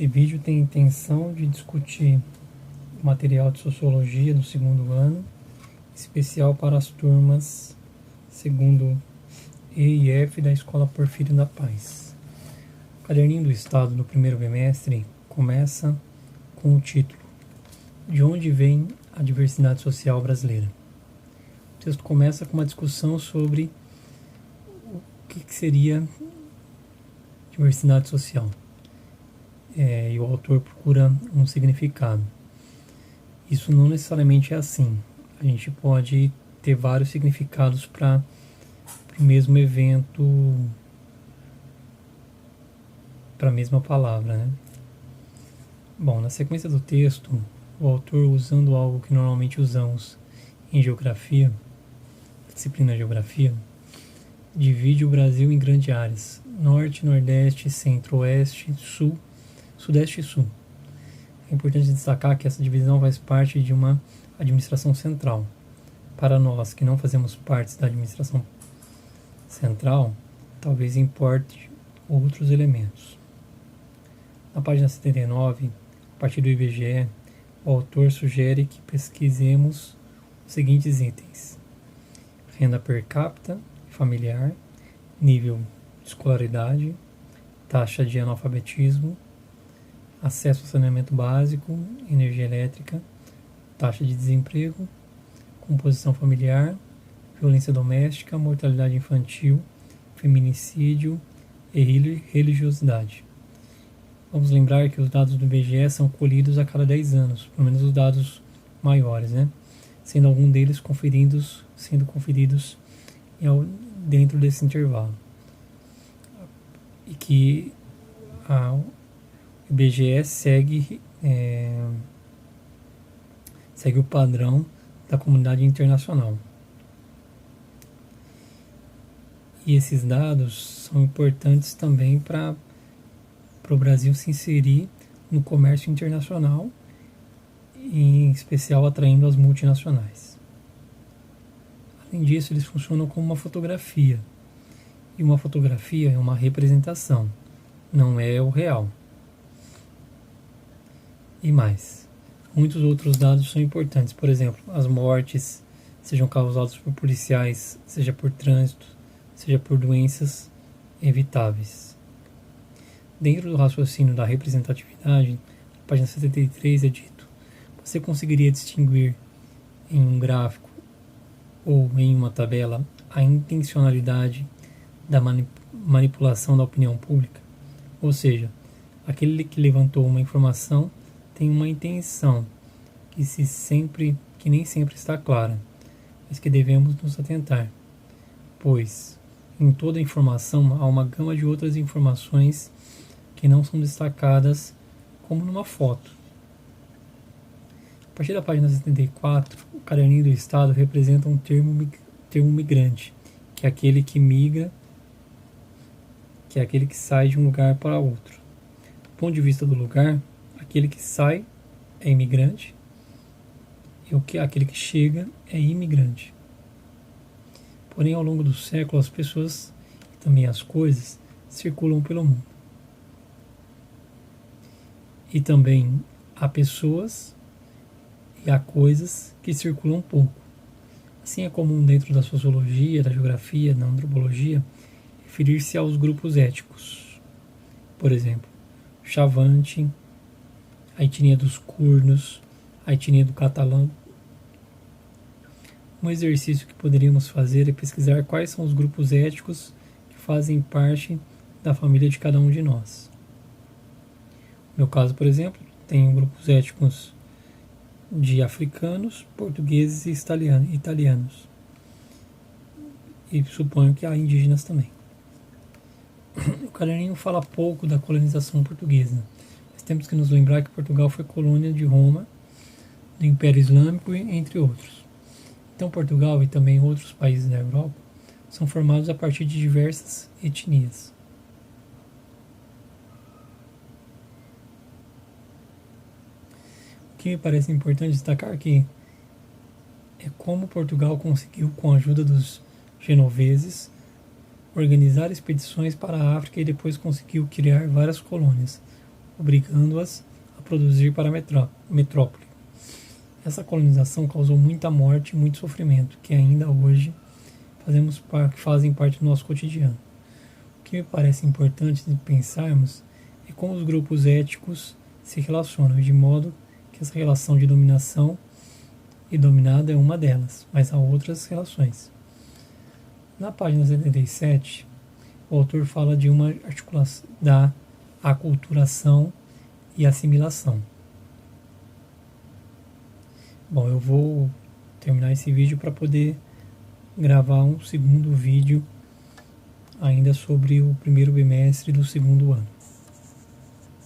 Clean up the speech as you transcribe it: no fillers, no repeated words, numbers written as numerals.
Esse vídeo tem a intenção de discutir o material de Sociologia do segundo ano, especial para as turmas segundo E e F da Escola Porfírio da Paz. O caderninho do Estado do primeiro bimestre começa com o título: De onde vem a diversidade social brasileira? O texto começa com uma discussão sobre o que seria diversidade social. E o autor procura um significado. Isso não necessariamente é assim. A gente pode ter vários significados para o mesmo evento, para a mesma palavra, né? Bom, na sequência do texto, o autor, usando algo que normalmente usamos em geografia, disciplina de geografia, divide o Brasil em grandes áreas: norte, nordeste, centro-oeste, sul, sudeste e sul. É importante destacar que essa divisão faz parte de uma administração central. Para nós que não fazemos parte da administração central, talvez importe outros elementos. Na página 79, a partir do IBGE, o autor sugere que pesquisemos os seguintes itens: renda per capita familiar, nível de escolaridade, taxa de analfabetismo, acesso ao saneamento básico, energia elétrica, taxa de desemprego, composição familiar, violência doméstica, mortalidade infantil, feminicídio e religiosidade. Vamos lembrar que os dados do IBGE são colhidos a cada 10 anos, pelo menos os dados maiores, né? Sendo algum deles sendo conferidos dentro desse intervalo. E que o IBGE segue o padrão da comunidade internacional. E esses dados são importantes também para o Brasil se inserir no comércio internacional, em especial atraindo as multinacionais. Além disso, eles funcionam como uma fotografia. E uma fotografia é uma representação, não é o real. E mais, muitos outros dados são importantes. Por exemplo, as mortes, sejam causadas por policiais, seja por trânsito, seja por doenças evitáveis. Dentro do raciocínio da representatividade, na página 73 é dito: você conseguiria distinguir em um gráfico ou em uma tabela a intencionalidade da manipulação da opinião pública? Ou seja, aquele que levantou uma informação tem uma intenção que nem sempre está clara, mas que devemos nos atentar, pois em toda informação há uma gama de outras informações que não são destacadas como numa foto. A partir da página 74, o caderninho do Estado representa um termo migrante, que é aquele que migra, que é aquele que sai de um lugar para outro. Do ponto de vista do lugar, aquele que sai é imigrante e aquele que chega é imigrante. Porém, ao longo do século, as pessoas e também as coisas circulam pelo mundo. E também há pessoas e há coisas que circulam pouco. Assim é comum dentro da sociologia, da geografia, da antropologia, referir-se aos grupos étnicos. Por exemplo, Chavante, a etnia dos curdos, a etnia do catalão. Um exercício que poderíamos fazer é pesquisar quais são os grupos étnicos que fazem parte da família de cada um de nós. No meu caso, por exemplo, tenho grupos étnicos de africanos, portugueses e italianos. E suponho que há indígenas também. O caderninho fala pouco da colonização portuguesa, mas temos que nos lembrar que Portugal foi colônia de Roma, do Império Islâmico, entre outros. Então Portugal e também outros países da Europa são formados a partir de diversas etnias. O que me parece importante destacar aqui é como Portugal conseguiu, com a ajuda dos genoveses, organizar expedições para a África e depois conseguiu criar várias colônias, obrigando-as a produzir para a metrópole. Essa colonização causou muita morte e muito sofrimento, que ainda hoje fazem parte do nosso cotidiano. O que me parece importante de pensarmos é como os grupos éticos se relacionam, de modo que essa relação de dominação e dominado é uma delas, mas há outras relações. Na página 77, o autor fala de uma articulação da aculturação e assimilação. Bom, eu vou terminar esse vídeo para poder gravar um segundo vídeo ainda sobre o primeiro bimestre do segundo ano.